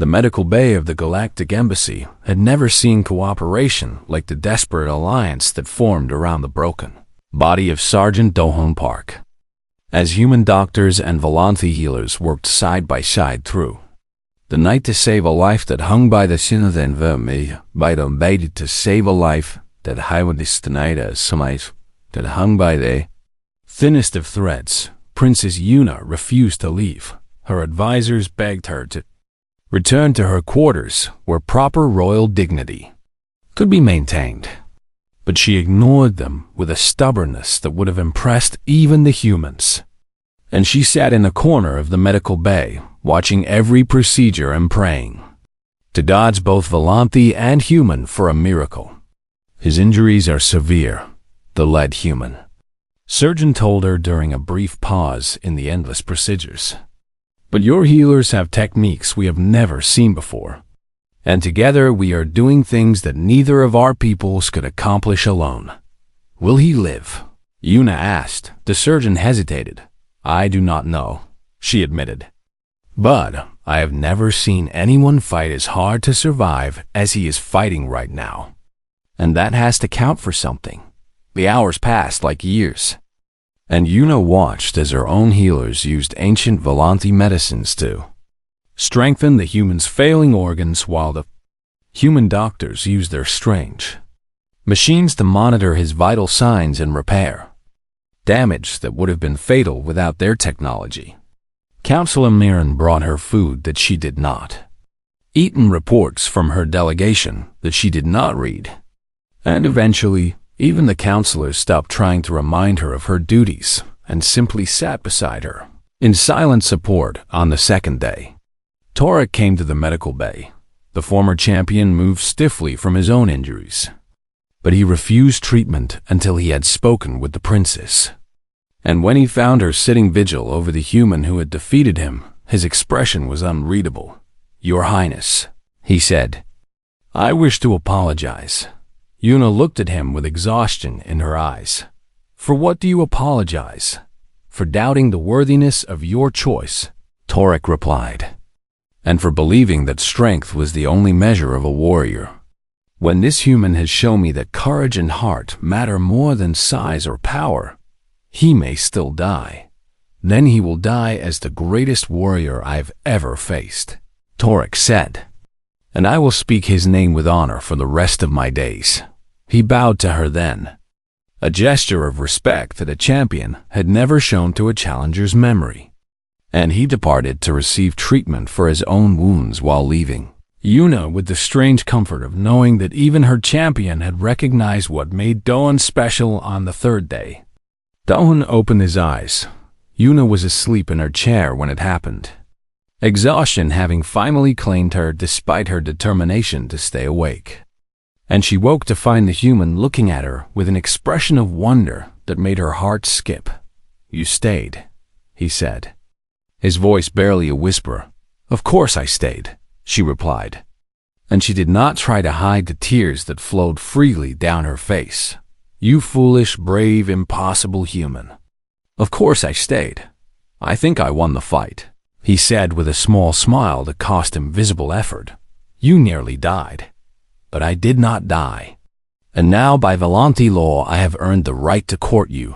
The medical bay of the Galactic Embassy had never seen cooperation like the desperate alliance that formed around the broken body of Sergeant Do-Hun Park. As human doctors and Volanthi healers worked side by side through the night to save a life that hung by the sin of the by the bait to save a life that that hung by the thinnest of threads, Princess Yuna refused to leave. Her advisors begged her to return to her quarters where proper royal dignity could be maintained. But she ignored them with a stubbornness that would have impressed even the humans. And she sat in a corner of the medical bay, watching every procedure and praying to gods both Volanthi and human for a miracle. His injuries are severe, the lead human surgeon told her during a brief pause in the endless procedures. But your healers have techniques we have never seen before, and together we are doing things that neither of our peoples could accomplish alone. Will he live? Yuna asked. The surgeon hesitated. I do not know, she admitted. But I have never seen anyone fight as hard to survive as he is fighting right now. And that has to count for something. The hours passed like years. And Yuna watched as her own healers used ancient Volanthi medicines to strengthen the human's failing organs while the human doctors used their strange machines to monitor his vital signs and repair damage that would have been fatal without their technology. Counselor Mirren brought her food that she did not eat and reports from her delegation that she did not read. And eventually, even the counselors stopped trying to remind her of her duties and simply sat beside her in silent support. On the second day, Torek came to the medical bay. The former champion moved stiffly from his own injuries, but he refused treatment until he had spoken with the princess. And when he found her sitting vigil over the human who had defeated him, his expression was unreadable. Your Highness, he said, I wish to apologize. Yuna looked at him with exhaustion in her eyes. For what do you apologize? For doubting the worthiness of your choice, Torek replied, and for believing that strength was the only measure of a warrior. When this human has shown me that courage and heart matter more than size or power, he may still die. Then he will die as the greatest warrior I've ever faced, Torek said, and I will speak his name with honor for the rest of my days. He bowed to her then, a gesture of respect that a champion had never shown to a challenger's memory, and he departed to receive treatment for his own wounds while leaving. Yuna with the strange comfort of knowing that even her champion had recognized what made Do-Hun special on the third day. Do-Hun opened his eyes. Yuna was asleep in her chair when it happened, exhaustion having finally claimed her despite her determination to stay awake. And she woke to find the human looking at her with an expression of wonder that made her heart skip. You stayed, he said, his voice barely a whisper. Of course I stayed, she replied, and she did not try to hide the tears that flowed freely down her face. You foolish, brave, impossible human. Of course I stayed. I think I won the fight, he said with a small smile that cost him visible effort. You nearly died. But I did not die. And now by Volanthi law I have earned the right to court you.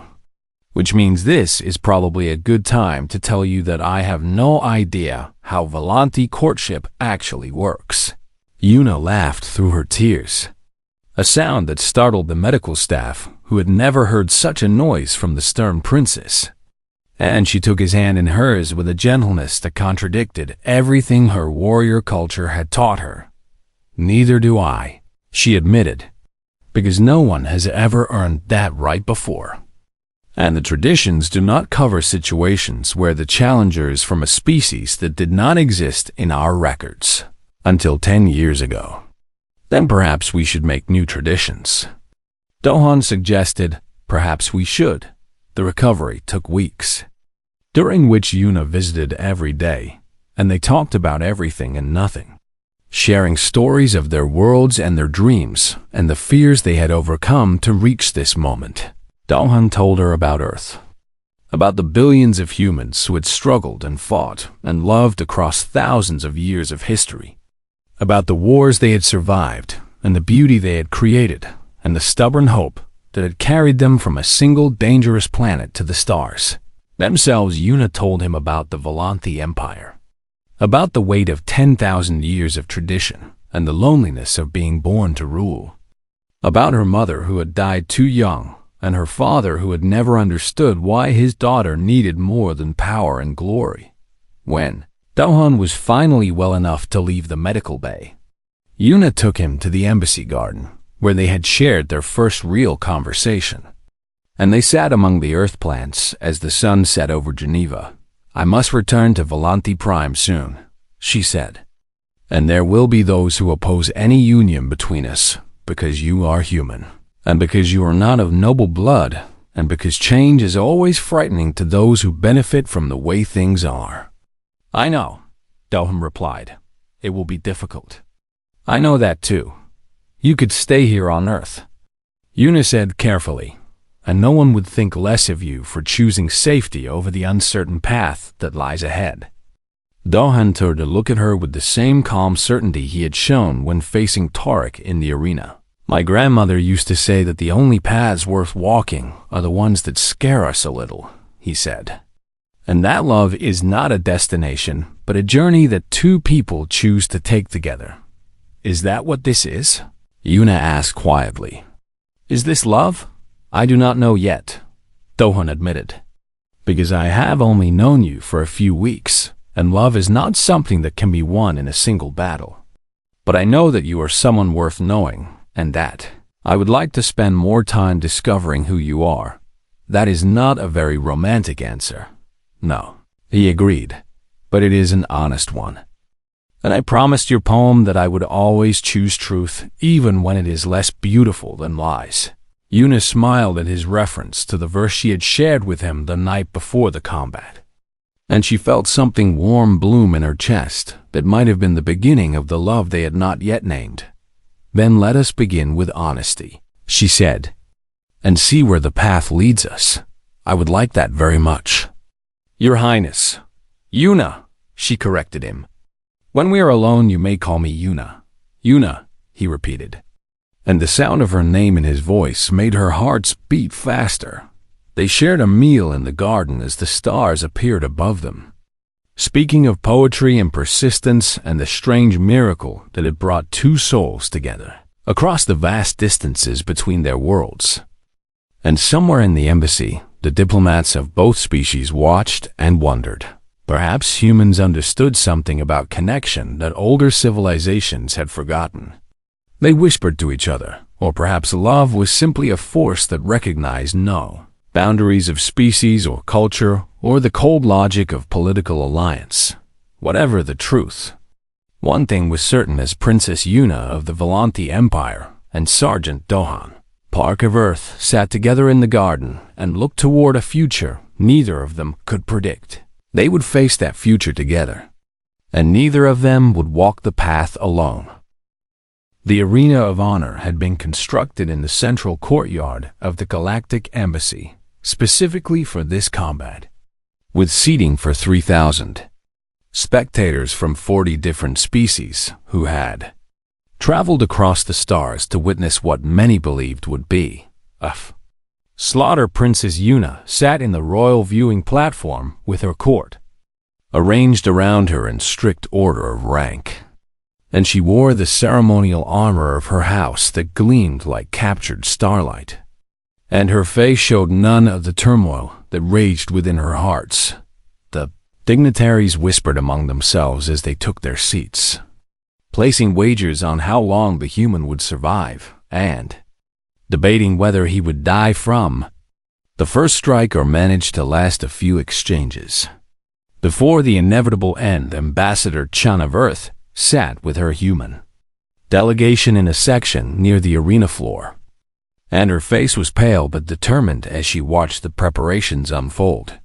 Which means this is probably a good time to tell you that I have no idea how Volanthi courtship actually works. Yuna laughed through her tears, a sound that startled the medical staff who had never heard such a noise from the stern princess. And she took his hand in hers with a gentleness that contradicted everything her warrior culture had taught her. Neither do I, she admitted, because no one has ever earned that right before. And the traditions do not cover situations where the challenger is from a species that did not exist in our records until 10 years ago. Then perhaps we should make new traditions. Do-Hun suggested, perhaps we should. The recovery took weeks, during which Yuna visited every day, and they talked about everything and nothing, sharing stories of their worlds and their dreams and the fears they had overcome to reach this moment. Do-Hun told her about Earth, about the billions of humans who had struggled and fought and loved across thousands of years of history, about the wars they had survived and the beauty they had created and the stubborn hope that had carried them from a single dangerous planet to the stars. Themselves, Yuna told him about the Volanthi Empire, about the weight of 10,000 years of tradition and the loneliness of being born to rule, about her mother who had died too young and her father who had never understood why his daughter needed more than power and glory. When Do-hun was finally well enough to leave the medical bay, Yuna took him to the embassy garden, where they had shared their first real conversation. And they sat among the earth plants as the sun set over Geneva. "I must return to Volanthi Prime soon," she said. "And there will be those who oppose any union between us, because you are human, and because you are not of noble blood, and because change is always frightening to those who benefit from the way things are." "I know," Do-hun replied. "It will be difficult." "I know that too. You could stay here on Earth," Yuna said carefully, "and no one would think less of you for choosing safety over the uncertain path that lies ahead." Do-hun turned to look at her with the same calm certainty he had shown when facing Tarek in the arena. "My grandmother used to say that the only paths worth walking are the ones that scare us a little," he said. "And that love is not a destination, but a journey that two people choose to take together." "Is that what this is?" Yuna asked quietly. "Is this love? I do not know yet," Do-hun admitted, "because I have only known you for a few weeks, and love is not something that can be won in a single battle. But I know that you are someone worth knowing, and that I would like to spend more time discovering who you are." "That is not a very romantic answer." "No," he agreed, "but it is an honest one. And I promised your poem that I would always choose truth, even when it is less beautiful than lies." Yuna smiled at his reference to the verse she had shared with him the night before the combat, and she felt something warm bloom in her chest that might have been the beginning of the love they had not yet named. "Then let us begin with honesty," she said, "and see where the path leads us. I would like that very much." "Your Highness." "Yuna," she corrected him. "When we are alone, you may call me Yuna." "Yuna," he repeated, and the sound of her name in his voice made her hearts beat faster. They shared a meal in the garden as the stars appeared above them, speaking of poetry and persistence and the strange miracle that had brought two souls together across the vast distances between their worlds. And somewhere in the embassy, the diplomats of both species watched and wondered. Perhaps humans understood something about connection that older civilizations had forgotten. They whispered to each other, or perhaps love was simply a force that recognized no boundaries of species or culture or the cold logic of political alliance. Whatever the truth, one thing was certain as Princess Yuna of the Volanthi Empire and Sergeant Do-hun, Park of Earth, sat together in the garden and looked toward a future neither of them could predict. They would face that future together, and neither of them would walk the path alone. The arena of honor had been constructed in the central courtyard of the Galactic Embassy, specifically for this combat, with seating for 3,000 spectators from 40 different species who had traveled across the stars to witness what many believed would be a slaughter. Princess Yuna sat in the royal viewing platform with her court arranged around her in strict order of rank, and she wore the ceremonial armor of her house that gleamed like captured starlight, and her face showed none of the turmoil that raged within her hearts. The dignitaries whispered among themselves as they took their seats, placing wagers on how long the human would survive, and debating whether he would die from the first strike or manage to last a few exchanges. Before the inevitable end, Ambassador Chan of Earth sat with her human delegation in a section near the arena floor, and her face was pale but determined as she watched the preparations unfold.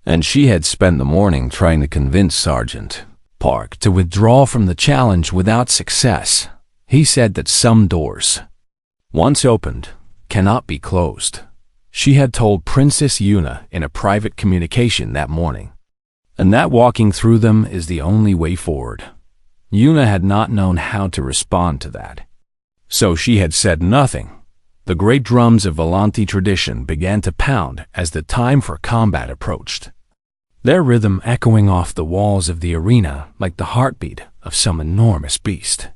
And she had spent the morning trying to convince Sergeant Park to withdraw from the challenge without success. He said that some doors, once opened, cannot be closed. She had told Princess Yuna in a private communication that morning, and that walking through them is the only way forward. Yuna had not known how to respond to that, so she had said nothing. The great drums of Volanti tradition began to pound as the time for combat approached, their rhythm echoing off the walls of the arena like the heartbeat of some enormous beast.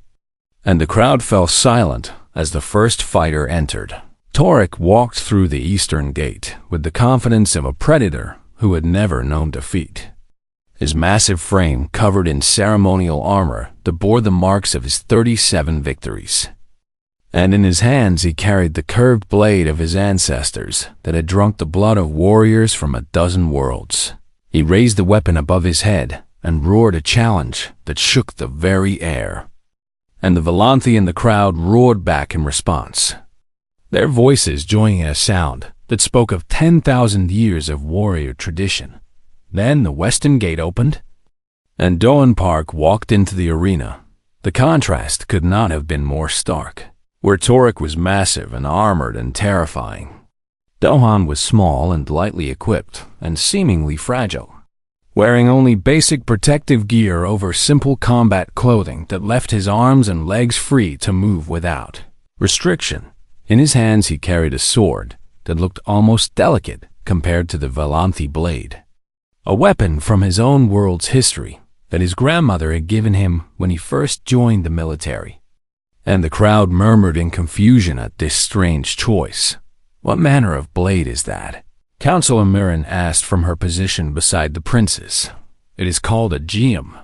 And the crowd fell silent as the first fighter entered. Torek walked through the eastern gate with the confidence of a predator who had never known defeat. His massive frame covered in ceremonial armor that bore the marks of his 37 victories. And in his hands he carried the curved blade of his ancestors that had drunk the blood of warriors from a dozen worlds. He raised the weapon above his head and roared a challenge that shook the very air. And the Volanti in the crowd roared back in response, their voices joining in a sound that spoke of 10,000 years of warrior tradition. Then the western gate opened, and Doan Park walked into the arena. The contrast could not have been more stark. Where Torek was massive and armored and terrifying, Dohan was small and lightly equipped and seemingly fragile, wearing only basic protective gear over simple combat clothing that left his arms and legs free to move without restriction. In his hands he carried a sword that looked almost delicate compared to the Volanti blade, a weapon from his own world's history that his grandmother had given him when he first joined the military. And the crowd murmured in confusion at this strange choice. What manner of blade is that? Councilor Mirren asked from her position beside the princess. It is called a geum,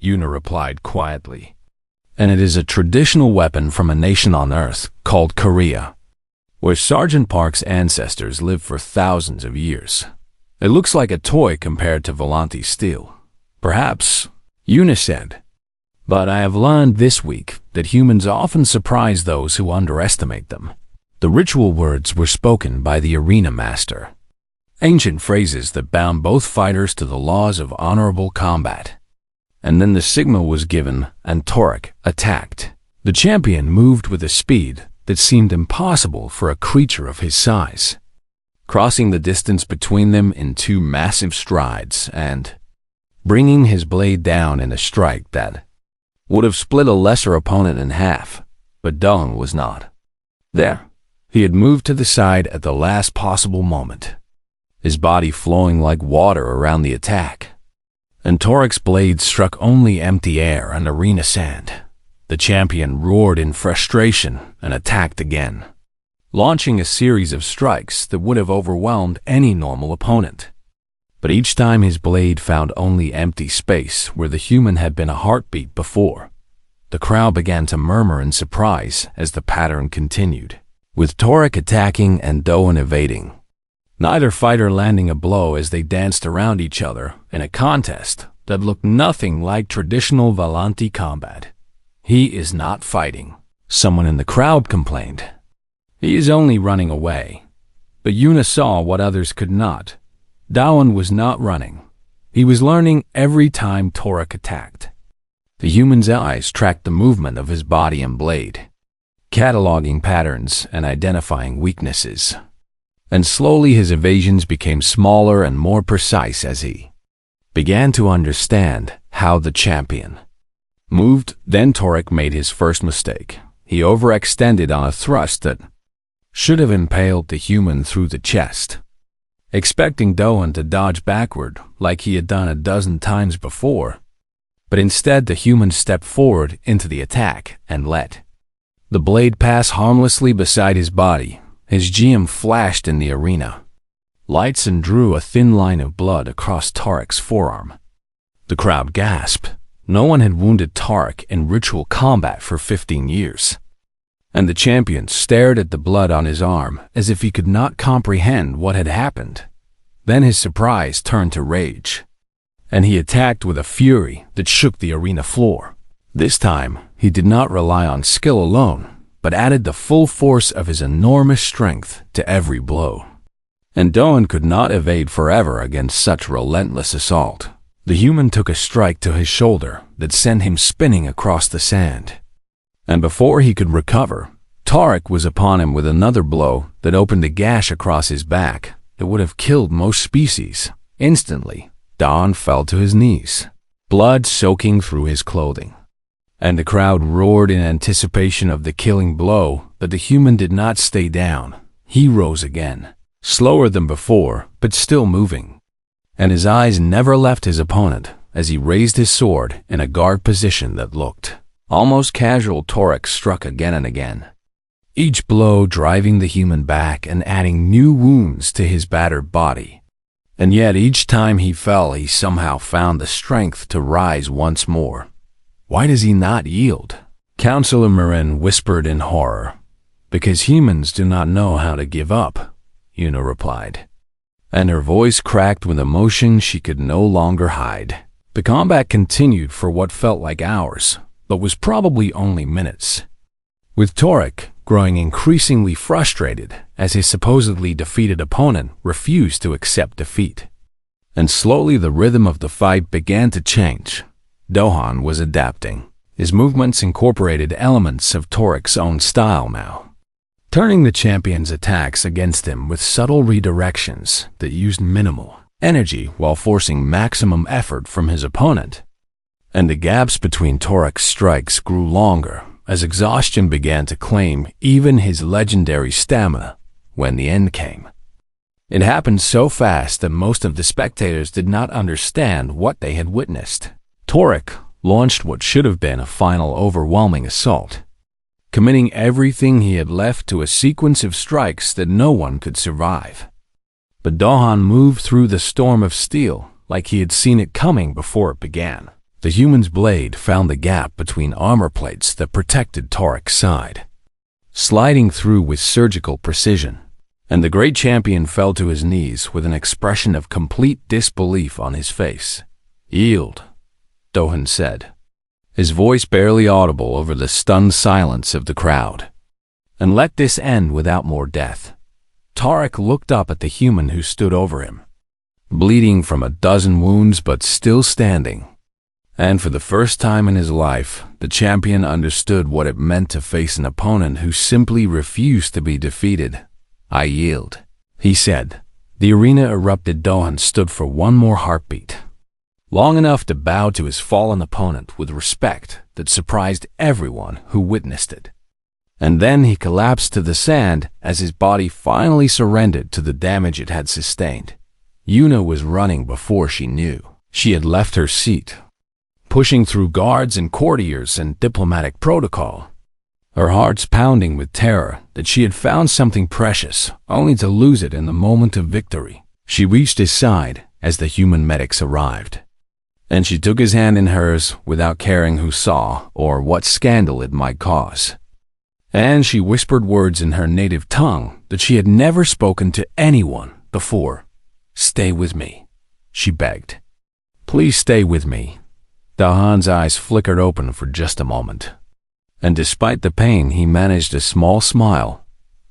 Yuna replied quietly. And it is a traditional weapon from a nation on Earth called Korea, where Sergeant Park's ancestors lived for thousands of years. It looks like a toy compared to Volanti's steel. Perhaps, Yuna said. But I have learned this week that humans often surprise those who underestimate them. The ritual words were spoken by the arena master, ancient phrases that bound both fighters to the laws of honorable combat. And then the signal was given and Torek attacked. The champion moved with a speed that seemed impossible for a creature of his size, crossing the distance between them in two massive strides and bringing his blade down in a strike that would have split a lesser opponent in half, but Doan was not. There, he had moved to the side at the last possible moment, his body flowing like water around the attack. And Torek's blade struck only empty air and arena sand. The champion roared in frustration and attacked again, launching a series of strikes that would have overwhelmed any normal opponent. But each time his blade found only empty space where the human had been a heartbeat before. The crowd began to murmur in surprise as the pattern continued, with Torek attacking and Doan evading, neither fighter landing a blow as they danced around each other in a contest that looked nothing like traditional Volanti combat. He is not fighting, someone in the crowd complained. He is only running away. But Yuna saw what others could not. Doan was not running. He was learning every time Torek attacked. The human's eyes tracked the movement of his body and blade, cataloging patterns and identifying weaknesses. And slowly his evasions became smaller and more precise as he began to understand how the champion moved. Then Torek made his first mistake. He overextended on a thrust that should have impaled the human through the chest, expecting Doan to dodge backward like he had done a dozen times before. But instead the human stepped forward into the attack and let the blade pass harmlessly beside his body. His geum flashed in the arena lights and drew a thin line of blood across Torek's forearm. The crowd gasped. No one had wounded Torek in ritual combat for 15 years. And the champion stared at the blood on his arm as if he could not comprehend what had happened. Then his surprise turned to rage, and he attacked with a fury that shook the arena floor. This time, he did not rely on skill alone, but added the full force of his enormous strength to every blow. And Doan could not evade forever against such relentless assault. The human took a strike to his shoulder that sent him spinning across the sand. And before he could recover, Tarek was upon him with another blow that opened a gash across his back that would have killed most species. Instantly, Don fell to his knees, blood soaking through his clothing. And the crowd roared in anticipation of the killing blow, but the human did not stay down. He rose again, slower than before, but still moving. And his eyes never left his opponent as he raised his sword in a guard position that looked almost casual. Tarek struck again and again, each blow driving the human back and adding new wounds to his battered body. And yet each time he fell, he somehow found the strength to rise once more. Why does he not yield? Counselor Marin whispered in horror. Because humans do not know how to give up, Una replied. And her voice cracked with emotion she could no longer hide. The combat continued for what felt like hours, but was probably only minutes, with Tarek growing increasingly frustrated as his supposedly defeated opponent refused to accept defeat. And slowly the rhythm of the fight began to change. Dohan was adapting. His movements incorporated elements of Tarek's own style now, turning the champion's attacks against him with subtle redirections that used minimal energy while forcing maximum effort from his opponent. And the gaps between Tarek's strikes grew longer as exhaustion began to claim even his legendary stamina when the end came. It happened so fast that most of the spectators did not understand what they had witnessed. Tarek launched what should have been a final overwhelming assault, committing everything he had left to a sequence of strikes that no one could survive. But Dohan moved through the storm of steel like he had seen it coming before it began. The human's blade found the gap between armor plates that protected Tarek's side, sliding through with surgical precision, and the great champion fell to his knees with an expression of complete disbelief on his face. "Yield," Dohan said, his voice barely audible over the stunned silence of the crowd. "And let this end without more death." Tarek looked up at the human who stood over him, bleeding from a dozen wounds but still standing. And for the first time in his life, the champion understood what it meant to face an opponent who simply refused to be defeated. "I yield," he said. The arena erupted. Dohan stood for one more heartbeat, long enough to bow to his fallen opponent with respect that surprised everyone who witnessed it. And then he collapsed to the sand as his body finally surrendered to the damage it had sustained. Una was running before she knew. She had left her seat, pushing through guards and courtiers and diplomatic protocol, her heart's pounding with terror that she had found something precious, only to lose it in the moment of victory. She reached his side as the human medics arrived, and she took his hand in hers without caring who saw or what scandal it might cause. And she whispered words in her native tongue that she had never spoken to anyone before. "Stay with me," she begged. "Please stay with me." Dahan's eyes flickered open for just a moment, and despite the pain, he managed a small smile.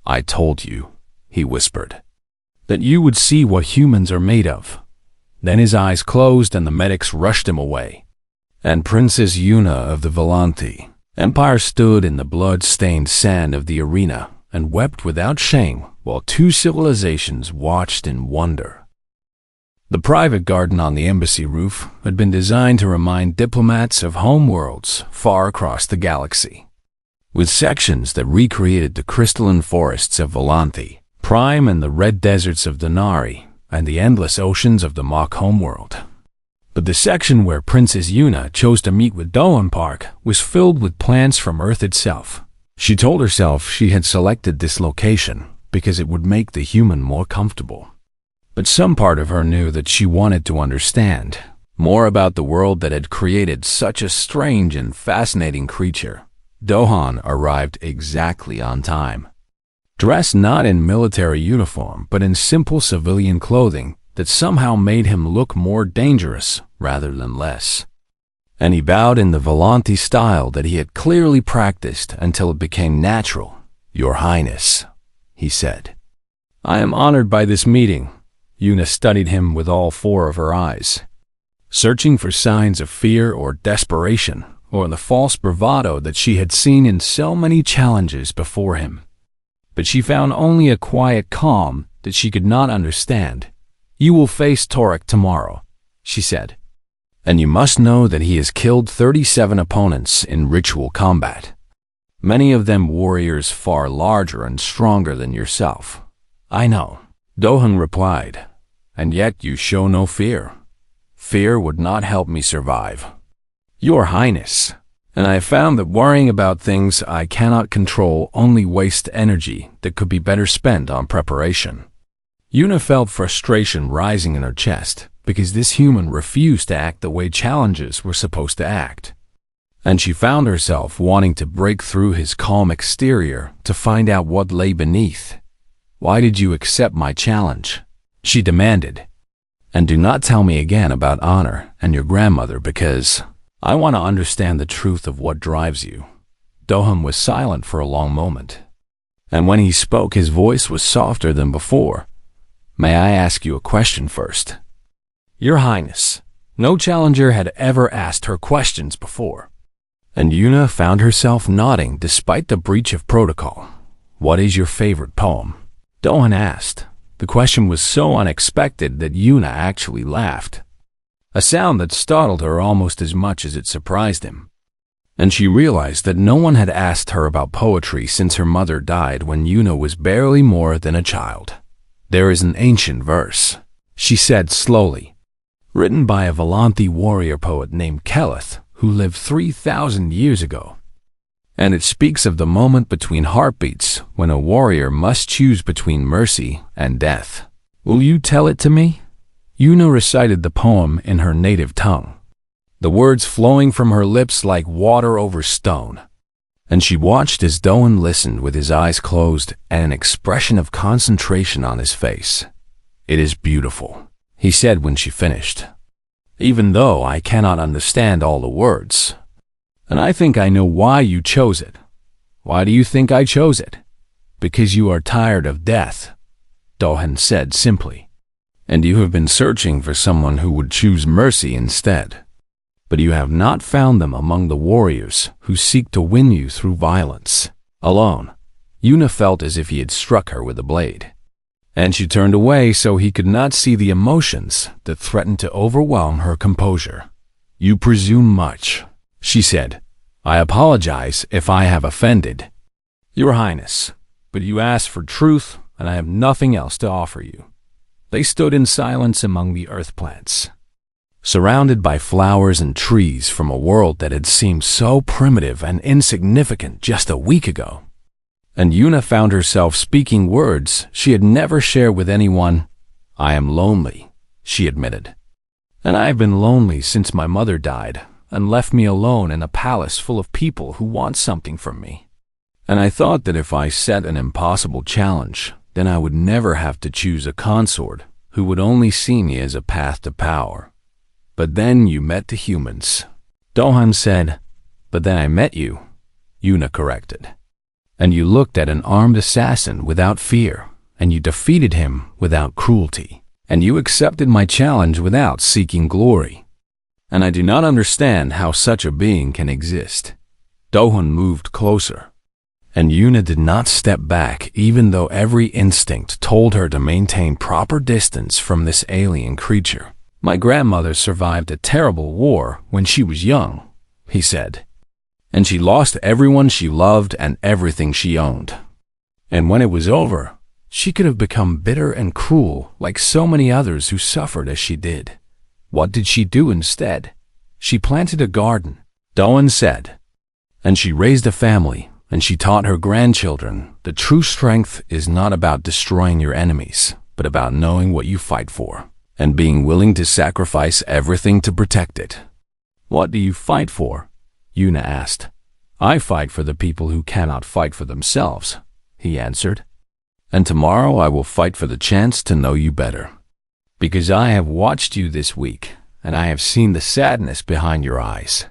"I told you," he whispered, "that you would see what humans are made of." Then his eyes closed and the medics rushed him away. And Princess Una of the Volanti Empire stood in the blood-stained sand of the arena and wept without shame while two civilizations watched in wonder. The private garden on the embassy roof had been designed to remind diplomats of homeworlds far across the galaxy, with sections that recreated the crystalline forests of Volanti, Prime and the red deserts of Denari, and the endless oceans of the mock homeworld. But the section where Princess Una chose to meet with Dohan Park was filled with plants from Earth itself. She told herself she had selected this location because it would make the human more comfortable. But some part of her knew that she wanted to understand more about the world that had created such a strange and fascinating creature. Dohan arrived exactly on time, dressed not in military uniform but in simple civilian clothing that somehow made him look more dangerous rather than less. And he bowed in the Volanti style that he had clearly practiced until it became natural. "Your Highness," he said. "I am honored by this meeting." Una studied him with all four of her eyes, searching for signs of fear or desperation or the false bravado that she had seen in so many challenges before him. But she found only a quiet calm that she could not understand. "You will face Torek tomorrow," she said. "And you must know that he has killed 37 opponents in ritual combat. Many of them warriors far larger and stronger than yourself." "I know," Dohan replied, "and yet you show no fear. Fear would not help me survive." "Your Highness, and I have found that worrying about things I cannot control only wastes energy that could be better spent on preparation." Yuna felt frustration rising in her chest because this human refused to act the way challenges were supposed to act. And she found herself wanting to break through his calm exterior to find out what lay beneath. "Why did you accept my challenge?" she demanded. "And do not tell me again about honor and your grandmother, because I want to understand the truth of what drives you." Dohan was silent for a long moment, and when he spoke his voice was softer than before. "May I ask you a question first?" "Your Highness." No challenger had ever asked her questions before, and Yuna found herself nodding despite the breach of protocol. "What is your favorite poem?" Dohan asked. The question was so unexpected that Yuna actually laughed, a sound that startled her almost as much as it surprised him. And she realized that no one had asked her about poetry since her mother died when Yuna was barely more than a child. "There is an ancient verse," she said slowly, "written by a Volanthi warrior poet named Keleth, who lived 3,000 years ago. And it speaks of the moment between heartbeats when a warrior must choose between mercy and death. Will you tell it to me?" Yuna recited the poem in her native tongue, the words flowing from her lips like water over stone. And she watched as Dohan listened with his eyes closed and an expression of concentration on his face. "It is beautiful," he said when she finished, "even though I cannot understand all the words. And I think I know why you chose it." "Why do you think I chose it?" "Because you are tired of death," Dohan said simply. "And you have been searching for someone who would choose mercy instead. But you have not found them among the warriors who seek to win you through violence alone." Yuna felt as if he had struck her with a blade, and she turned away so he could not see the emotions that threatened to overwhelm her composure. "You presume much," she said. "I apologize if I have offended." "Your Highness, but you asked for truth, and I have nothing else to offer you." They stood in silence among the earth plants, surrounded by flowers and trees from a world that had seemed so primitive and insignificant just a week ago. And Yuna found herself speaking words she had never shared with anyone. "I am lonely," she admitted. "And I have been lonely since my mother died and left me alone in a palace full of people who want something from me. And I thought that if I set an impossible challenge, then I would never have to choose a consort who would only see me as a path to power. But then you met the humans." Dohan said. "But then I met you," Yuna corrected. "And you looked at an armed assassin without fear, and you defeated him without cruelty. And you accepted my challenge without seeking glory. And I do not understand how such a being can exist." Dohan moved closer, and Yuna did not step back even though every instinct told her to maintain proper distance from this alien creature. "My grandmother survived a terrible war when she was young," he said. "And she lost everyone she loved and everything she owned. And when it was over, she could have become bitter and cruel like so many others who suffered as she did. What did she do instead? She planted a garden," Dohan said. "And she raised a family, and she taught her grandchildren that true strength is not about destroying your enemies, but about knowing what you fight for and being willing to sacrifice everything to protect it." "What do you fight for?" Yuna asked. "I fight for the people who cannot fight for themselves," he answered. "And tomorrow I will fight for the chance to know you better. Because I have watched you this week, and I have seen the sadness behind your eyes.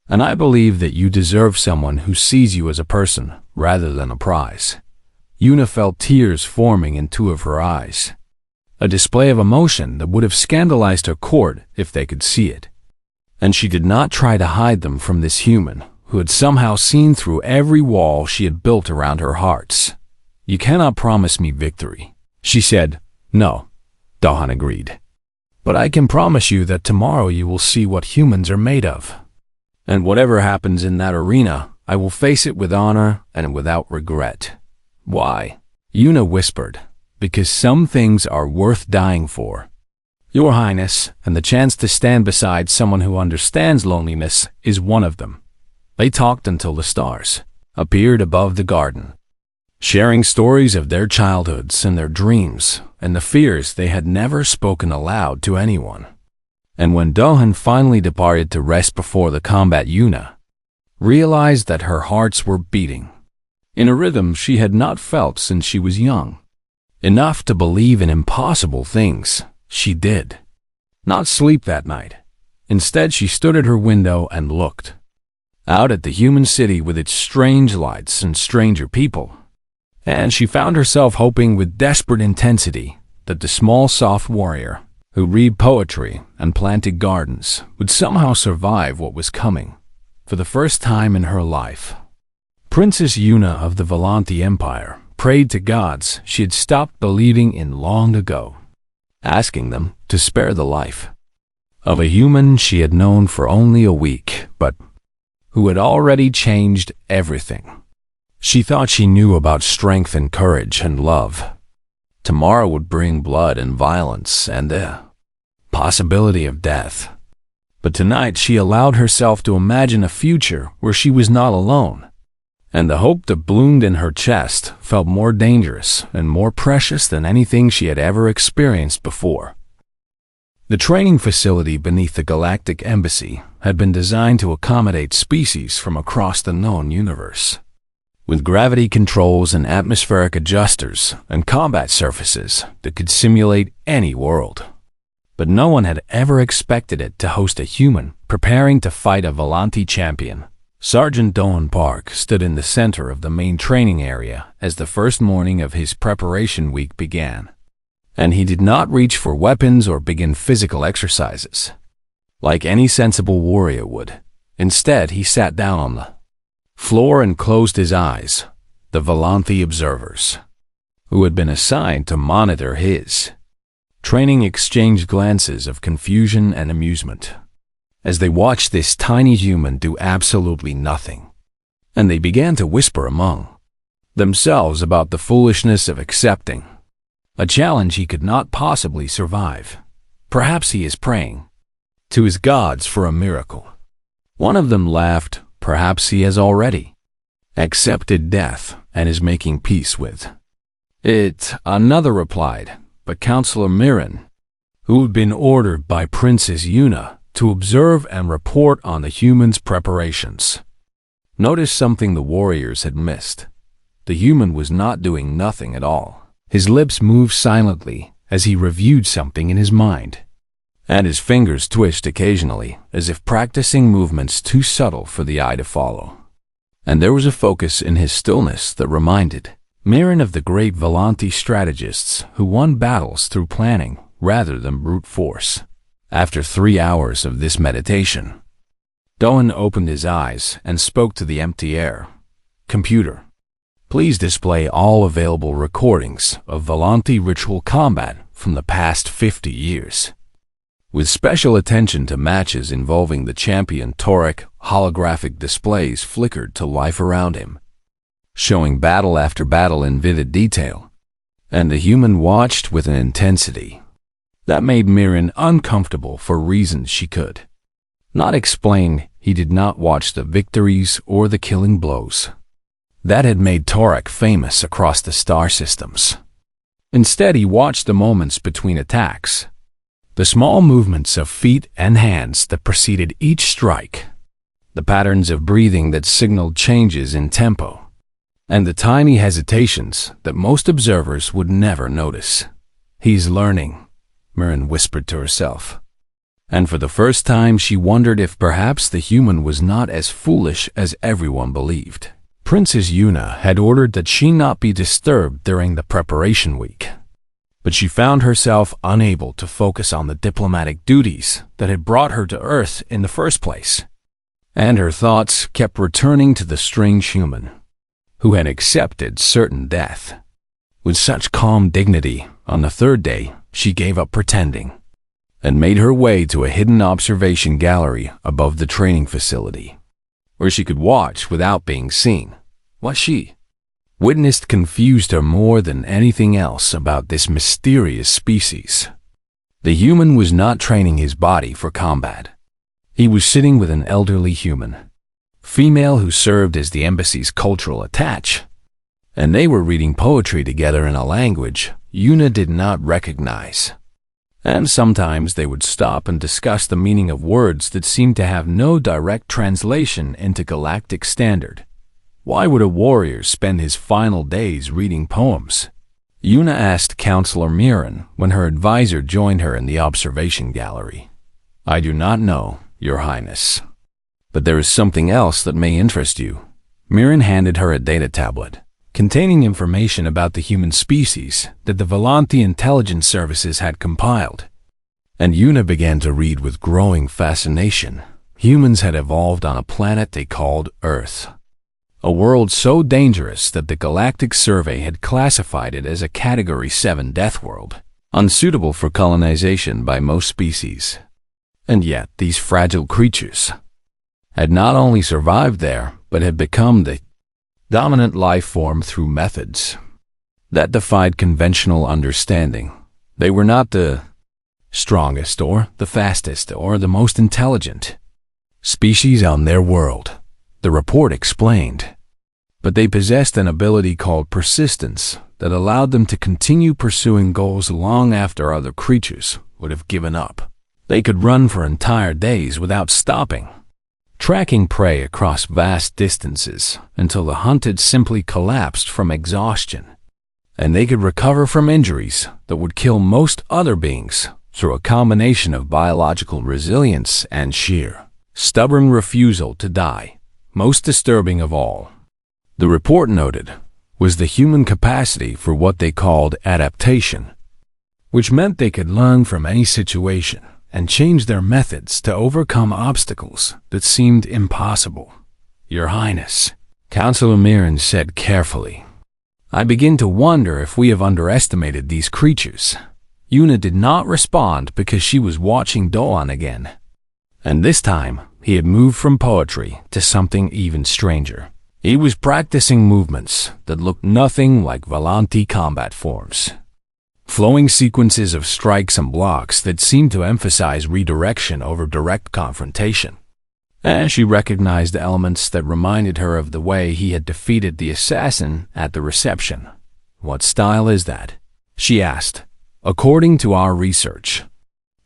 And I believe that you deserve someone who sees you as a person rather than a prize." Yuna felt tears forming in two of her eyes, a display of emotion that would have scandalized her court if they could see it. And she did not try to hide them from this human, who had somehow seen through every wall she had built around her hearts. "You cannot promise me victory," she said. "No," Dahan agreed. "But I can promise you that tomorrow you will see what humans are made of. And whatever happens in that arena, I will face it with honor and without regret." "Why?" Yuna whispered. "Because some things are worth dying for. Your Highness, and the chance to stand beside someone who understands loneliness is one of them." They talked until the stars appeared above the garden, sharing stories of their childhoods and their dreams and the fears they had never spoken aloud to anyone. And when Dahan finally departed to rest before the combat, Yuna realized that her hearts were beating in a rhythm she had not felt since she was young. Enough to believe in impossible things, she did not sleep that night. Instead, she stood at her window and looked out at the human city with its strange lights and stranger people. And she found herself hoping with desperate intensity that the small soft warrior who read poetry and planted gardens would somehow survive what was coming. For the first time in her life, Princess Yuna of the Volanthi Empire prayed to gods she had stopped believing in long ago, asking them to spare the life of a human she had known for only a week, but who had already changed everything. She thought she knew about strength and courage and love. Tomorrow would bring blood and violence and the possibility of death. But tonight she allowed herself to imagine a future where she was not alone. And the hope that bloomed in her chest felt more dangerous and more precious than anything she had ever experienced before. The training facility beneath the Galactic Embassy had been designed to accommodate species from across the known universe, with gravity controls and atmospheric adjusters and combat surfaces that could simulate any world. But no one had ever expected it to host a human preparing to fight a Volanthi champion. Sergeant Doan Park stood in the center of the main training area as the first morning of his preparation week began. And he did not reach for weapons or begin physical exercises like any sensible warrior would. Instead, he sat down on the floor and closed his eyes. The Volanthi observers, who had been assigned to monitor his training, exchanged glances of confusion and amusement as they watched this tiny human do absolutely nothing. And they began to whisper among themselves about the foolishness of accepting a challenge he could not possibly survive. Perhaps he is praying to his gods for a miracle. One of them laughed. Perhaps he has already accepted death and is making peace with it. Another replied, but Counselor Mirren, who had been ordered by Princess Yuna to observe and report on the humans' preparations, noticed something the warriors had missed. The human was not doing nothing at all. His lips moved silently as he reviewed something in his mind, and his fingers twitched occasionally as if practicing movements too subtle for the eye to follow. And there was a focus in his stillness that reminded Mirren of the great Volanthi strategists who won battles through planning rather than brute force. After 3 hours of this meditation, Doan opened his eyes and spoke to the empty air. "Computer, please display all available recordings of Volanthi ritual combat from the past 50 years. With special attention to matches involving the champion. Torek holographic displays flickered to life around him, showing battle after battle in vivid detail, and the human watched with an intensity that made Mirren uncomfortable for reasons she could not explain. He did not watch the victories or the killing blows that had made Torek famous across the star systems. Instead, he watched the moments between attacks, the small movements of feet and hands that preceded each strike, the patterns of breathing that signaled changes in tempo, and the tiny hesitations that most observers would never notice. "He's learning," Mirren whispered to herself. And for the first time she wondered if perhaps the human was not as foolish as everyone believed. Princess Yuna had ordered that she not be disturbed during the preparation week, But she found herself unable to focus on the diplomatic duties that had brought her to Earth in the first place. And her thoughts kept returning to the strange human who had accepted certain death. With such calm dignity, on the third day, she gave up pretending and made her way to a hidden observation gallery above the training facility, where she could watch without being seen. What she witnessed confused her more than anything else about this mysterious species. The human was not training his body for combat. He was sitting with an elderly human female who served as the embassy's cultural attaché, and they were reading poetry together in a language Yuna did not recognize. And sometimes they would stop and discuss the meaning of words that seemed to have no direct translation into Galactic Standard. Why would a warrior spend his final days reading poems? Yuna asked Counselor Mirren when her advisor joined her in the observation gallery. I do not know, Your Highness. But there is something else that may interest you. Mirren handed her a data tablet containing information about the human species that the Volanthi intelligence services had compiled. And Yuna began to read with growing fascination. Humans had evolved on a planet they called Earth, a world so dangerous that the Galactic Survey had classified it as a Category 7 death world, unsuitable for colonization by most species. And yet these fragile creatures had not only survived there, but had become the dominant life form through methods that defied conventional understanding. They were not the strongest or the fastest or the most intelligent species on their world, the report explained. But they possessed an ability called persistence that allowed them to continue pursuing goals long after other creatures would have given up. They could run for entire days without stopping, tracking prey across vast distances until the hunted simply collapsed from exhaustion. And they could recover from injuries that would kill most other beings through a combination of biological resilience and sheer, stubborn refusal to die. Most disturbing of all, the report noted, was the human capacity for what they called adaptation, which meant they could learn from any situation and change their methods to overcome obstacles that seemed impossible. Your Highness, Counselor Mirren said carefully, I begin to wonder if we have underestimated these creatures. Yuna did not respond because she was watching Doan again. And this time, he had moved from poetry to something even stranger. He was practicing movements that looked nothing like Volanthi combat forms. Flowing sequences of strikes and blocks that seemed to emphasize redirection over direct confrontation. And she recognized elements that reminded her of the way he had defeated the assassin at the reception. What style is that? She asked. According to our research,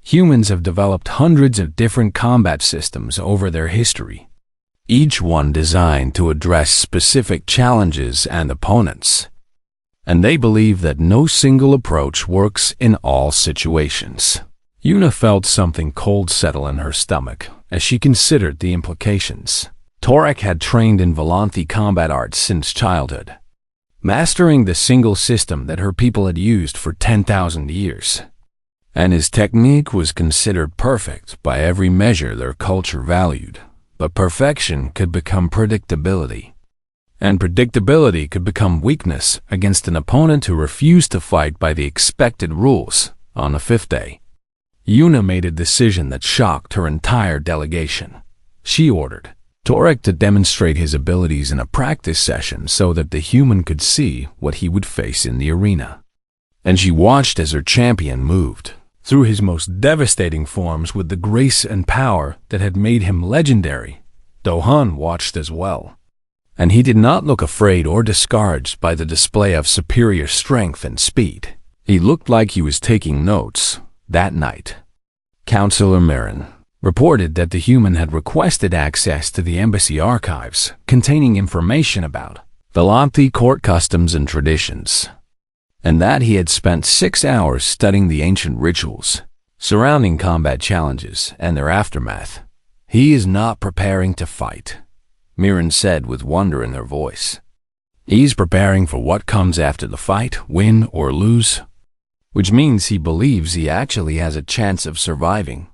humans have developed hundreds of different combat systems over their history, each one designed to address specific challenges and opponents. And they believe that no single approach works in all situations. Yuna felt something cold settle in her stomach as she considered the implications. Torek had trained in Volanthi combat arts since childhood, mastering the single system that her people had used for 10,000 years. And his technique was considered perfect by every measure their culture valued. But perfection could become predictability. And predictability could become weakness against an opponent who refused to fight by the expected rules. On the fifth day, Yuna made a decision that shocked her entire delegation. She ordered Torek to demonstrate his abilities in a practice session so that the human could see what he would face in the arena. And she watched as her champion moved through his most devastating forms with the grace and power that had made him legendary. Dohan watched as well, and he did not look afraid or discouraged by the display of superior strength and speed. He looked like he was taking notes. That night, Counselor Mirren reported that the human had requested access to the embassy archives containing information about Volanthi court customs and traditions, and that he had spent 6 hours studying the ancient rituals surrounding combat challenges and their aftermath. He is not preparing to fight, Mirren said with wonder in her voice. He's preparing for what comes after the fight, win or lose. which means he believes he actually has a chance of surviving.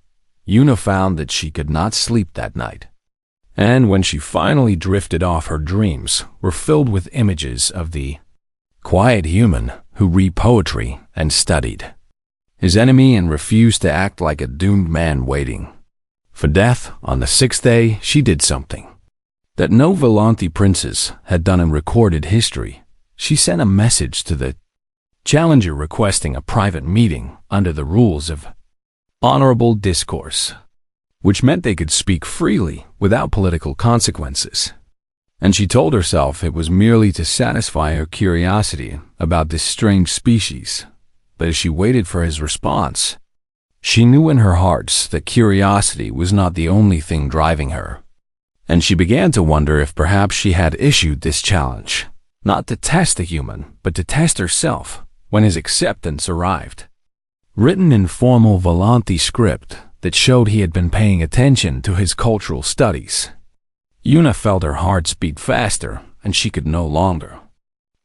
Yuna found that she could not sleep that night. And when she finally drifted off, her dreams were filled with images of the quiet human who read poetry and studied his enemy and refused to act like a doomed man waiting for death. On the sixth day, she did something that no Volanthi princess had done in recorded history. She sent a message to the challenger requesting a private meeting under the rules of honorable discourse, which meant they could speak freely without political consequences. And she told herself it was merely to satisfy her curiosity about this strange species. But as she waited for his response, she knew in her heart that curiosity was not the only thing driving her. And she began to wonder if perhaps she had issued this challenge, not to test the human, but to test herself when his acceptance arrived. Written in formal Volanthi script that showed he had been paying attention to his cultural studies, Yuna felt her heart beat faster, and she could no longer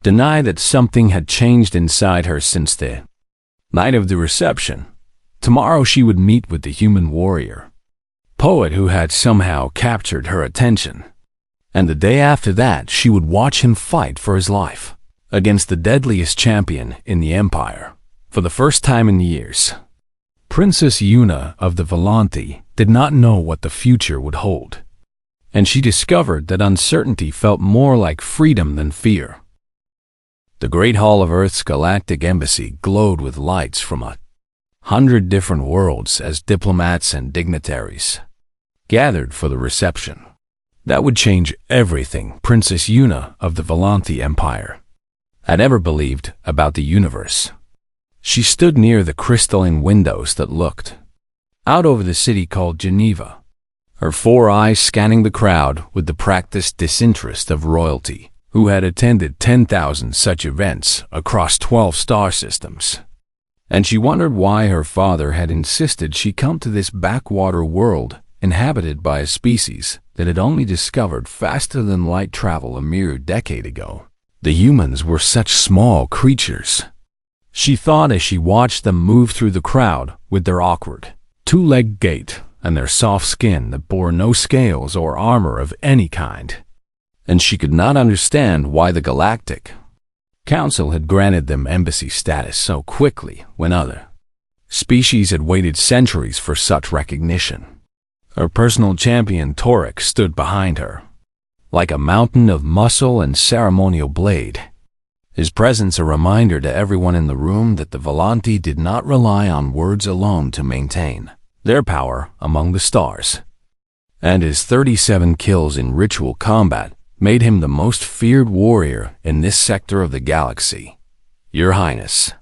deny that something had changed inside her since the night of the reception. Tomorrow she would meet with the human warrior poet who had somehow captured her attention. And the day after that, she would watch him fight for his life against the deadliest champion in the Empire. For the first time in years, Princess Yuna of the Volanthi did not know what the future would hold. And she discovered that uncertainty felt more like freedom than fear. The Great Hall of Earth's Galactic Embassy glowed with lights from 100 different worlds as diplomats and dignitaries gathered for the reception. That would change everything Princess Yuna of the Volanthi Empire had ever believed about the universe. She stood near the crystalline windows that looked out over the city called Geneva, her four eyes scanning the crowd with the practiced disinterest of royalty who had attended 10,000 such events across 12 star systems. And she wondered why her father had insisted she come to this backwater world inhabited by a species that had only discovered faster than light travel a mere decade ago. The humans were such small creatures, she thought as she watched them move through the crowd with their awkward two-legged gait and their soft skin that bore no scales or armor of any kind. And she could not understand why the Galactic Council had granted them embassy status so quickly when other species had waited centuries for such recognition. Her personal champion Torek stood behind her, like a mountain of muscle and ceremonial blade, his presence a reminder to everyone in the room that the Volanthi did not rely on words alone to maintain their power among the stars. And his 37 kills in ritual combat made him the most feared warrior in this sector of the galaxy. Your Highness,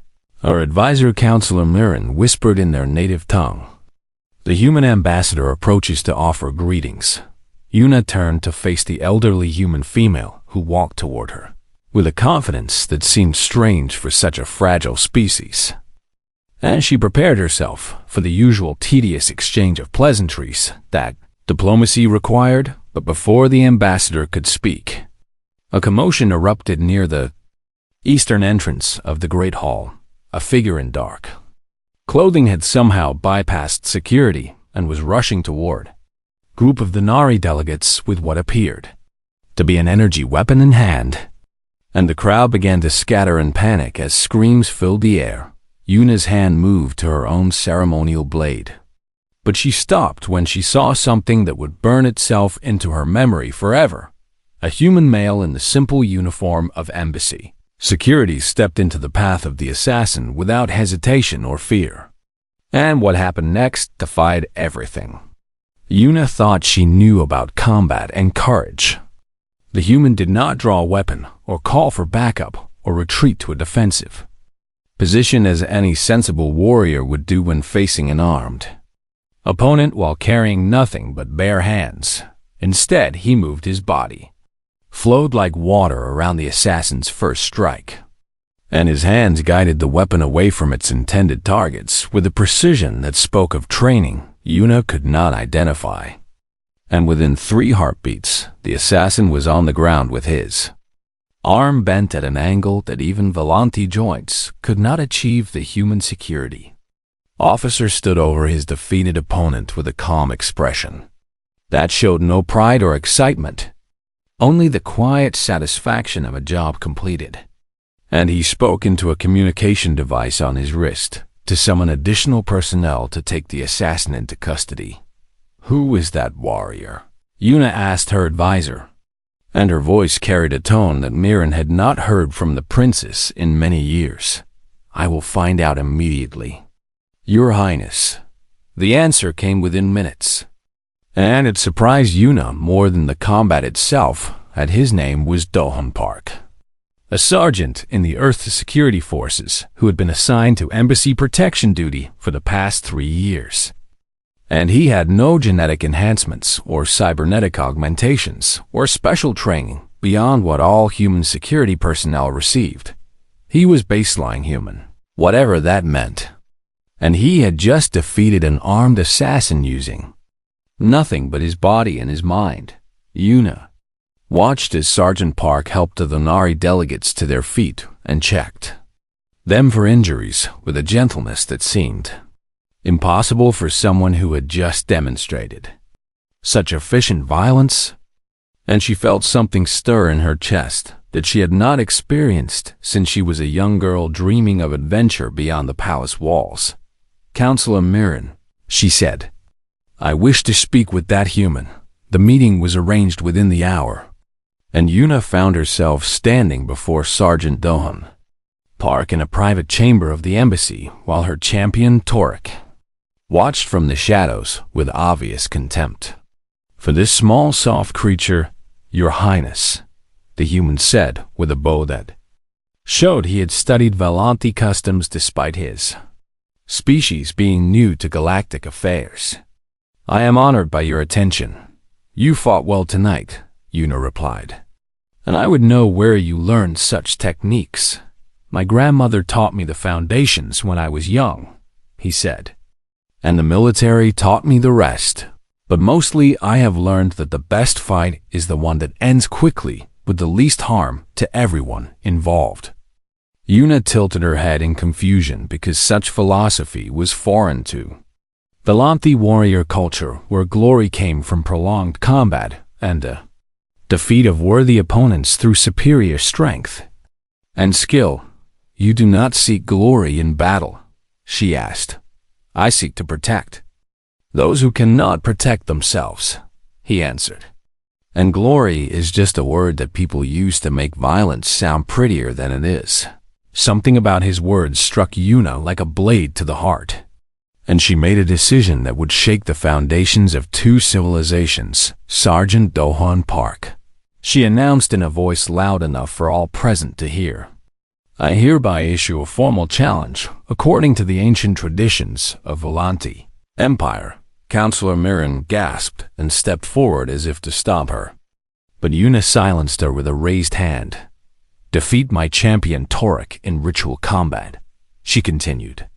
our advisor Counselor Mirren whispered in their native tongue. The human ambassador approaches to offer greetings. Yuna turned to face the elderly human female who walked toward her, with a confidence that seemed strange for such a fragile species. And she prepared herself for the usual tedious exchange of pleasantries that diplomacy required. But before the ambassador could speak, a commotion erupted near the eastern entrance of the Great Hall. A figure in dark clothing had somehow bypassed security and was rushing toward a group of the Nari delegates with what appeared to be an energy weapon in hand. And the crowd began to scatter in panic as screams filled the air. Yuna's hand moved to her own ceremonial blade. But she stopped when she saw something that would burn itself into her memory forever. A human male in the simple uniform of embassy. Security stepped into the path of the assassin without hesitation or fear. And what happened next defied everything Yuna thought she knew about combat and courage. The human did not draw a weapon or call for backup or retreat to a defensive position as any sensible warrior would do when facing an armed opponent while carrying nothing but bare hands. Instead, he moved his body, flowed like water around the assassin's first strike, and his hands guided the weapon away from its intended targets with a precision that spoke of training Yuna could not identify. And within 3 heartbeats, the assassin was on the ground with his arm bent at an angle that even Volante joints could not achieve the human security. Officer stood over his defeated opponent with a calm expression that showed no pride or excitement, only the quiet satisfaction of a job completed. And he spoke into a communication device on his wrist to summon additional personnel to take the assassin into custody. "Who is that warrior?" Yuna asked her advisor, and her voice carried a tone that Mirren had not heard from the princess in many years. "I will find out immediately, Your Highness." The answer came within minutes, and it surprised Yuna more than the combat itself, that his name was Dohan Park, a sergeant in the Earth Security Forces who had been assigned to embassy protection duty for the past 3 years. And he had no genetic enhancements or cybernetic augmentations or special training beyond what all human security personnel received. He was baseline human, whatever that meant. And he had just defeated an armed assassin using nothing but his body and his mind. Yuna watched as Sergeant Park helped the Nari delegates to their feet and checked them for injuries with a gentleness that seemed impossible for someone who had just demonstrated such efficient violence. And she felt something stir in her chest that she had not experienced since she was a young girl dreaming of adventure beyond the palace walls. "Counselor Mirren," she said, "I wish to speak with that human." The meeting was arranged within the hour, and Yuna found herself standing before Sergeant Dohan Park in a private chamber of the embassy while her champion Torek watched from the shadows with obvious contempt. "For this small, soft creature, Your Highness," the human said with a bow that showed he had studied Volante customs despite his species being new to galactic affairs. "I am honored by your attention. You fought well tonight," Yuna replied. "And I would know where you learned such techniques. My grandmother taught me the foundations when I was young," he said. "And the military taught me the rest. But mostly I have learned that the best fight is the one that ends quickly with the least harm to everyone involved." Yuna tilted her head in confusion because such philosophy was foreign to Volante warrior culture, where glory came from prolonged combat and a defeat of worthy opponents through superior strength and skill. "You do not seek glory in battle?" she asked. "I seek to protect those who cannot protect themselves," he answered. "And glory is just a word that people use to make violence sound prettier than it is." Something about his words struck Yuna like a blade to the heart, and she made a decision that would shake the foundations of 2 civilizations. "Sergeant Dohan Park," she announced in a voice loud enough for all present to hear, "I hereby issue a formal challenge according to the ancient traditions of Volante Empire." Counselor Mirren gasped and stepped forward as if to stop her, but Yuna silenced her with a raised hand. "Defeat my champion Torek in ritual combat," she continued,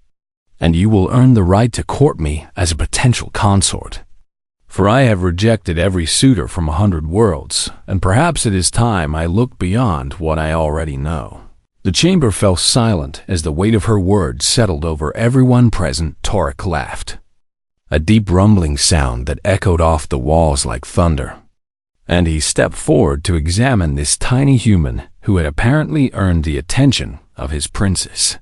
"and you will earn the right to court me as a potential consort. For I have rejected every suitor from 100 worlds, and perhaps it is time I looked beyond what I already know." The chamber fell silent as the weight of her words settled over everyone present. Torek laughed, a deep rumbling sound that echoed off the walls like thunder, and he stepped forward to examine this tiny human who had apparently earned the attention of his princess.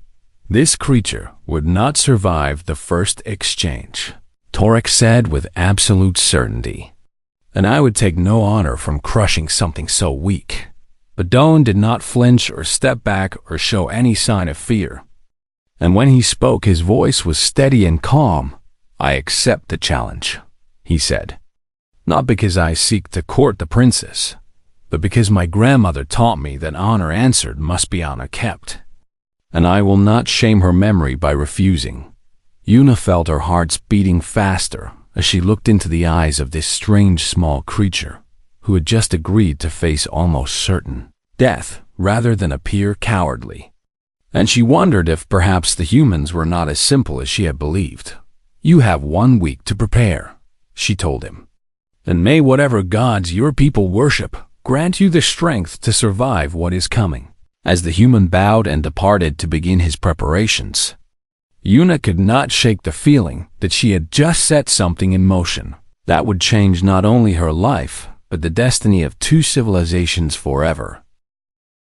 "This creature would not survive the first exchange," Torek said with absolute certainty, "and I would take no honor from crushing something so weak." But Doan did not flinch or step back or show any sign of fear. And when he spoke, his voice was steady and calm. "I accept the challenge," he said. "Not because I seek to court the princess, but because my grandmother taught me that honor answered must be honor kept. And I will not shame her memory by refusing." Yuna felt her heart beating faster as she looked into the eyes of this strange small creature who had just agreed to face almost certain death rather than appear cowardly. And she wondered if perhaps the humans were not as simple as she had believed. "You have 1 week to prepare," she told him. "And may whatever gods your people worship grant you the strength to survive what is coming." As the human bowed and departed to begin his preparations, Yuna could not shake the feeling that she had just set something in motion that would change not only her life, but the destiny of two civilizations forever.